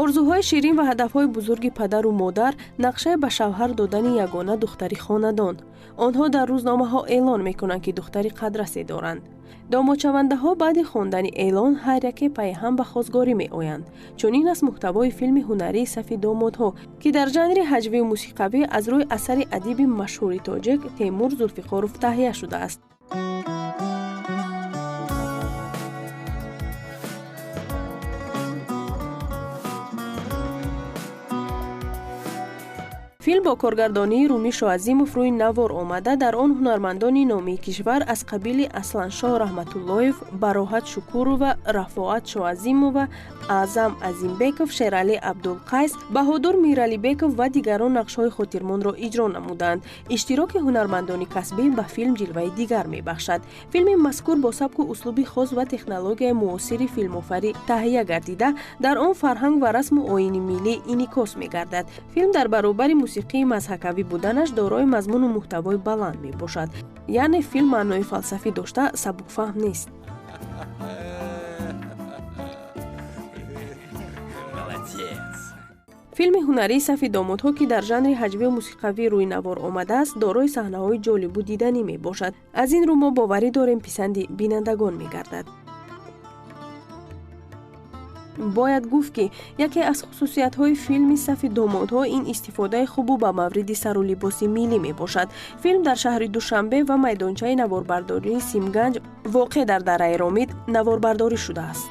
орзуҳои ширин ва ҳадафҳои бузурги падару модар нақшаи ба шавҳар додани ягона духтари хонадон. онҳо дар рӯзномаҳо эълон мекунанд ки духтари қадрасе доранд. домодшавандаҳо баъди хондани эълон ҳайраке пайҳам ба хозгорӣ меоянд. чунин аст муҳтавои филми ҳунарии сафи домодҳо, ки дар жанри ҳаҷвию мусиқавӣ аз рӯи асари адиби машҳури тоҷик Теймур Зулфиқоров таҳия шудааст. филм бо коргардонии Румӣ Шоазимов рӯи навор омада, дар он ҳунармандони номии кишвар аз қабили Асланшоҳ Раҳматуллоев, Бароҳат Шукурова, Рафоат Шоазимова, Аъзам Азимбеков, Шералӣ Абдулқайс, Баҳодур Миралибеков ва дигарон нақшҳои хотирмонро иҷро намуданд. иштироки ҳунармандони касбӣ ба филм ҷилваи дигар мебахшад. филми мазкур бо сабку услуби хос ва технологияи муосири филмофарӣ таҳия гардида, дар он фарҳанг ва расму оини миллӣ инъикос мегардад. филм дар баробари мусиқии мазҳакавӣ буданаш дорои мазмуну муҳтавои баланд мебошад. яъне филм маънои фалсафӣ дошта сабукфаҳм нест. филми ҳунарии сафи домодҳо, ки дар жанри ҳаҷвию мусиқавӣ рӯи навор омадааст, дорои саҳнаҳои ҷолибу диданӣ мебошад. аз ин рӯ мо боварӣ дорем писанди бинандагон мегардад. бояд гуфт ки яке аз хусусиятҳои филми сафи домодҳо ин истифодаи хубу ба мавриди сару либоси миллӣ мебошад. филм дар шаҳри Душанбе ва майдончаи наворбардории Симганҷ воқеъ дар дараи Ромид наворбардорӣ шудааст.